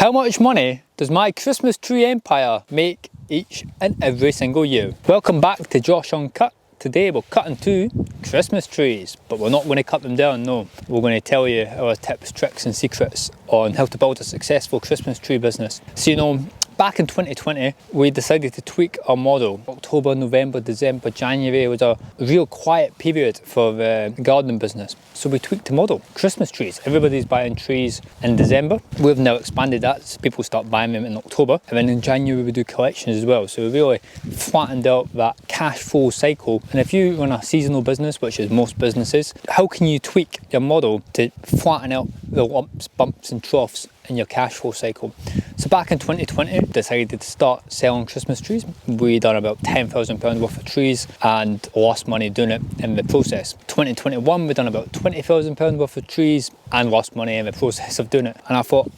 How much money does my Christmas tree empire make each and every single year? Welcome back to Josh Uncut. Today we're cutting 2 Christmas trees, but we're not going to cut them down, no. We're going to tell you our tips, tricks and secrets on how to build a successful Christmas tree business. So back in 2020, we decided to tweak our model. October, November, December, January was a real quiet period for the gardening business. So we tweaked the model. Christmas trees. Everybody's buying trees in December. We've now expanded that, so people start buying them in October. And then in January we do collections as well. So we really flattened out that cash flow cycle. And if you run a seasonal business, which is most businesses, how can you tweak your model to flatten out the lumps, bumps and troughs in your cash flow cycle? So back in 2020, decided to start selling Christmas trees. We done about £10,000 worth of trees and lost money doing it in the process. 2021, we done about £20,000 worth of trees and lost money in the process of doing it. And I thought,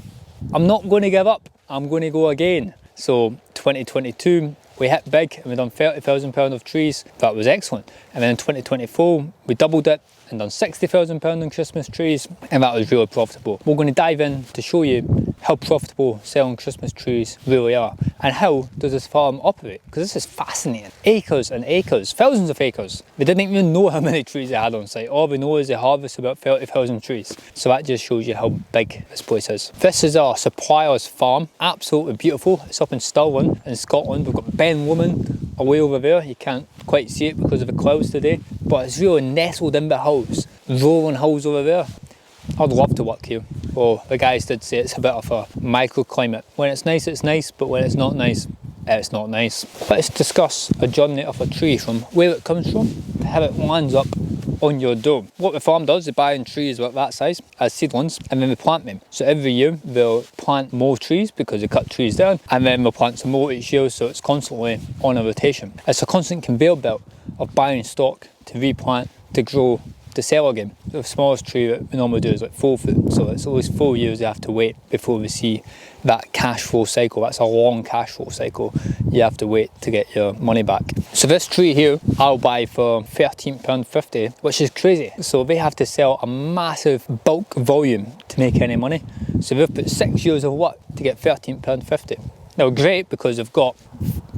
I'm not going to give up, I'm going to go again. So 2022, we hit big and we done £30,000 of trees. That was excellent. And then in 2024, we doubled it and done £60,000 on Christmas trees, and that was really profitable. We're going to dive in to show you how profitable selling Christmas trees really are, and how does this farm operate, because this is fascinating. Acres and acres, thousands of acres. We didn't even know how many trees they had on site. All we know is they harvest about 30,000 trees. So that just shows you how big this place is. This is our supplier's farm, absolutely beautiful. It's up in Stirling in Scotland. We've got Ben Woman away over there. You can't quite see it because of the clouds today, but it's really nestled in the hills, rolling hills over there. I'd love to work here. Well, the guys did say it's a bit of a microclimate. When it's nice, but when it's not nice, it's not nice. Let's discuss a journey of a tree from where it comes from to how it lands up on your door. What the farm does, they buy in trees about that size as seedlings, and then they plant them. So every year they'll plant more trees because they cut trees down, and then they'll plant some more each year, so it's constantly on a rotation. It's a constant conveyor belt of buying stock to replant, to grow, to sell again. The smallest tree that we normally do is like 4 foot, so it's always 4 years you have to wait before we see that cash flow cycle. That's a long cash flow cycle. You have to wait to get your money back. So this tree here, I'll buy for £13.50, which is crazy. So they have to sell a massive bulk volume to make any money. So they've put 6 years of work to get £13.50. Now great, because they've got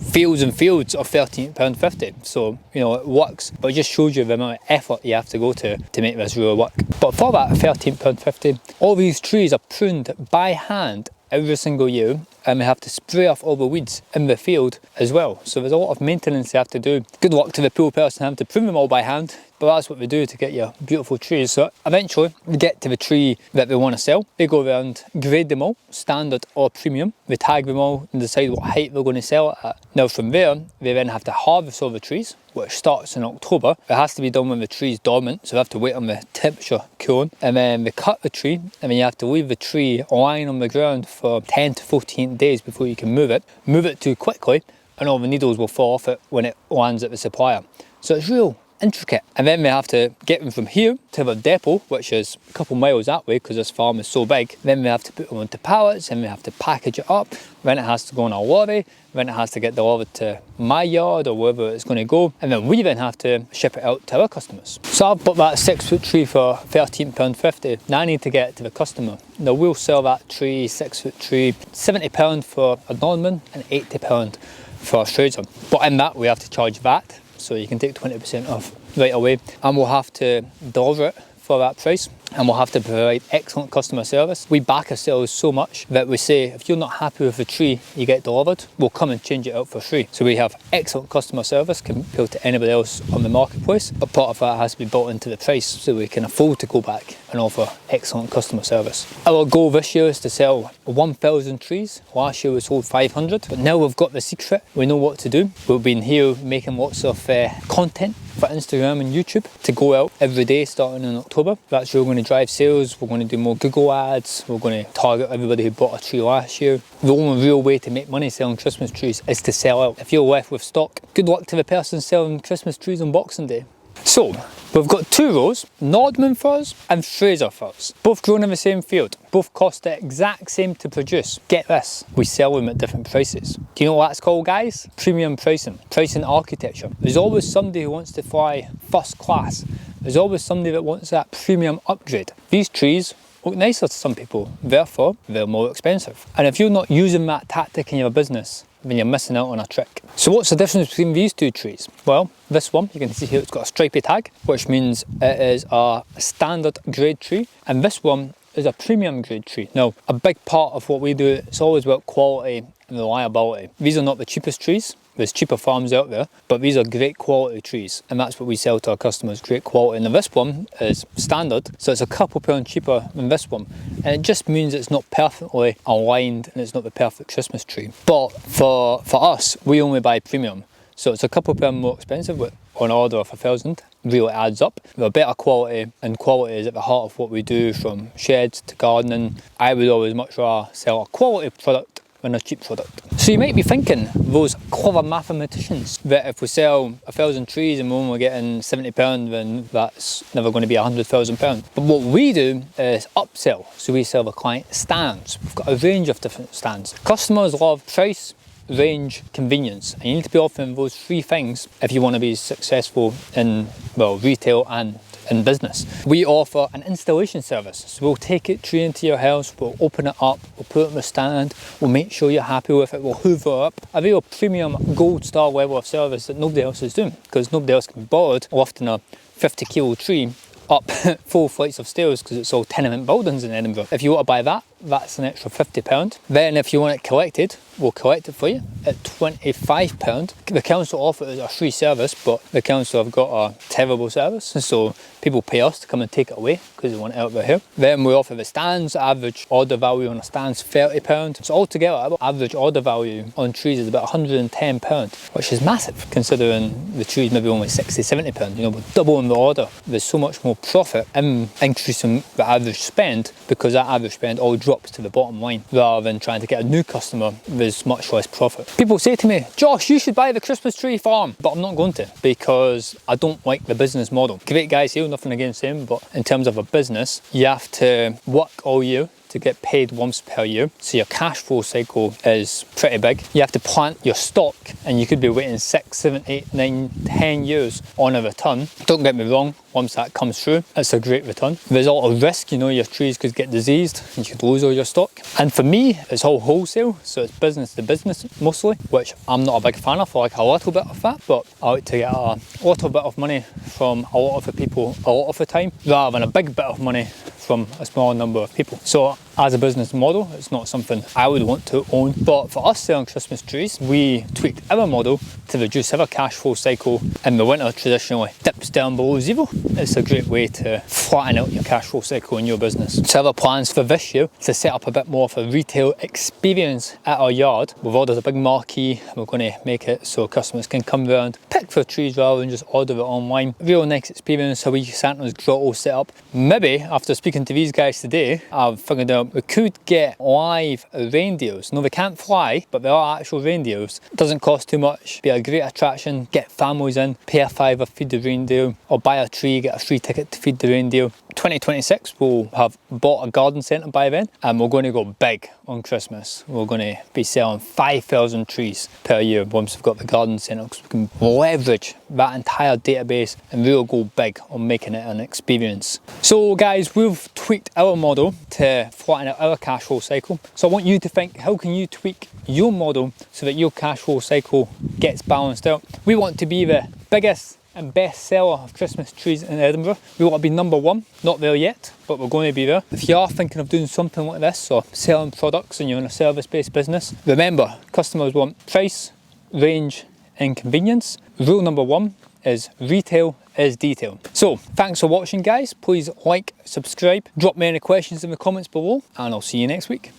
fields and fields of £13.50, so it works, but it just shows you the amount of effort you have to go to make this really work. But for that £13.50, all these trees are pruned by hand every single year, and we have to spray off all the weeds in the field as well. So there's a lot of maintenance you have to do. Good luck to the poor person having to prune them all by hand, but that's what we do to get your beautiful trees. So eventually we get to the tree that we want to sell. They go around, grade them all, standard or premium. We tag them all and decide what height we're going to sell it at. Now from there, we then have to harvest all the trees, which starts in October. It has to be done when the tree's dormant, so we have to wait on the temperature cooling. And then we cut the tree, and then you have to leave the tree lying on the ground for 10 to 14 days before you can move it. Move it too quickly, and all the needles will fall off it when it lands at the supplier. So it's real intricate. And then we have to get them from here to the depot, which is a couple miles that way because this farm is so big. Then we have to put them onto pallets, and we have to package it up. Then it has to go on a lorry. Then it has to get delivered to my yard or wherever it's going to go. And then we then have to ship it out to our customers. So I've bought that 6 foot tree for £13.50. Now I need to get it to the customer. Now we'll sell that tree, 6 foot tree, £70 for a Norman and £80 for a Australian. But in that we have to charge VAT. So you can take 20% off right away, and we'll have to deliver it for that price, and we'll have to provide excellent customer service. We back ourselves so much that we say, if you're not happy with the tree you get delivered, we'll come and change it out for free. So we have excellent customer service compared to anybody else on the marketplace, but part of that has to be built into the price so we can afford to go back and offer excellent customer service. Our goal this year is to sell 1,000 trees. Last year we sold 500, but now we've got the secret. We know what to do. We've been here making lots of content for Instagram and YouTube to go out every day starting in October. That's where we're going to drive sales. We're going to do more Google ads. We're going to target everybody who bought a tree last year. The only real way to make money selling Christmas trees is to sell out. If you're left with stock, good luck to the person selling Christmas trees on Boxing Day. So we've got 2 rows, Nordman firs and Fraser firs, both grown in the same field, both cost the exact same to produce. Get this, we sell them at different prices. Do you know what that's called, guys? Premium pricing, pricing architecture. There's always somebody who wants to fly first class. There's always somebody that wants that premium upgrade. These trees look nicer to some people, therefore they're more expensive. And if you're not using that tactic in your business, then you're missing out on a trick. So what's the difference between these two trees? Well, this one, you can see here it's got a stripy tag, which means it is a standard grade tree, and this one is a premium grade tree. Now, a big part of what we do, it's always about quality and reliability. These are not the cheapest trees. There's cheaper farms out there, but these are great quality trees, and that's what we sell to our customers, great quality. And this one is standard, so it's a couple pound cheaper than this one. And it just means it's not perfectly aligned and it's not the perfect Christmas tree. But for us, we only buy premium. So it's a couple pound more expensive, but on order of 1,000, really adds up. They're better quality, and quality is at the heart of what we do, from sheds to gardening. I would always much rather sell a quality product than a cheap product. So you might be thinking, those clever mathematicians, that if we sell 1,000 trees and we're only getting £70, then that's never going to be £100,000. But what we do is upsell. So we sell the client stands. We've got a range of different stands. Customers love price, range, convenience, and you need to be offering those three things if you want to be successful in, well, retail and in business. We offer an installation service, so we'll take it tree into your house, we'll open it up, we'll put it on the stand, we'll make sure you're happy with it, we'll hoover up. A real premium gold star level of service that nobody else is doing, because nobody else can be bothered lifting a 50-kilo tree up 4 flights of stairs, because it's all tenement buildings in Edinburgh. If you want to buy that, that's an extra £50. Then if you want it collected, we'll collect it for you at £25. The council offers a free service, but the council have got a terrible service, so people pay us to come and take it away because they want it out of their hair. Then we offer the stands. Average order value on a stand's £30. So altogether, average order value on trees is about £110, which is massive considering the trees maybe only £60–70. You know, we're doubling the order. There's so much more profit in increasing the average spend, because that average spend all drops to the bottom line, rather than trying to get a new customer. There's much less profit. People say to me, Josh, you should buy the Christmas tree farm, but I'm not going to, because I don't like the business model. Great guys here, nothing against him, but in terms of a business, you have to work all year to get paid once per year, so your cash flow cycle is pretty big. You have to plant your stock, and you could be waiting 6, 7, 8, 9, 10 years on a return. Don't get me wrong, once that comes through, it's a great return. There's a lot of risk, you know, your trees could get diseased and you could lose all your stock. And for me, it's all wholesale, so it's business to business mostly, which I'm not a big fan of. I like a little bit of that, but I like to get a little bit of money from a lot of the people a lot of the time, rather than a big bit of money from a small number of people. So as a business model, it's not something I would want to own. But for us selling Christmas trees, we tweaked our model to reduce our cash flow cycle. In the winter, traditionally dips down below zero. It's a great way to flatten out your cash flow cycle in your business. So our plans for this year is to set up a bit more of a retail experience at our yard. We've ordered a big marquee. We're going to make it so customers can come round, pick their trees rather than just order it online. Real nice experience, a wee Santa's grotto set up. Maybe after speaking to these guys today, I've figured out we could get live reindeers. No, they can't fly, but there are actual reindeers. It doesn't cost too much, be a great attraction, get families in, pay a fiver, feed the reindeer, or buy a tree, get a free ticket to feed the reindeer. 2026 we'll have bought a garden centre by then, and we're going to go big on Christmas. We're going to be selling 5,000 trees per year once we've got the garden centre, because we can leverage that entire database and really go big on making it an experience. So guys, we've tweaked our model to flatten out our cash flow cycle. So I want you to think, how can you tweak your model so that your cash flow cycle gets balanced out? We want to be the biggest and best seller of Christmas trees in Edinburgh. We want to be number one, not there yet, but we're going to be there. If you are thinking of doing something like this, or selling products and you're in a service-based business, remember, customers want price, range and convenience. Rule number one is retail is detail. So thanks for watching guys. Please like, subscribe, drop me any questions in the comments below, and I'll see you next week.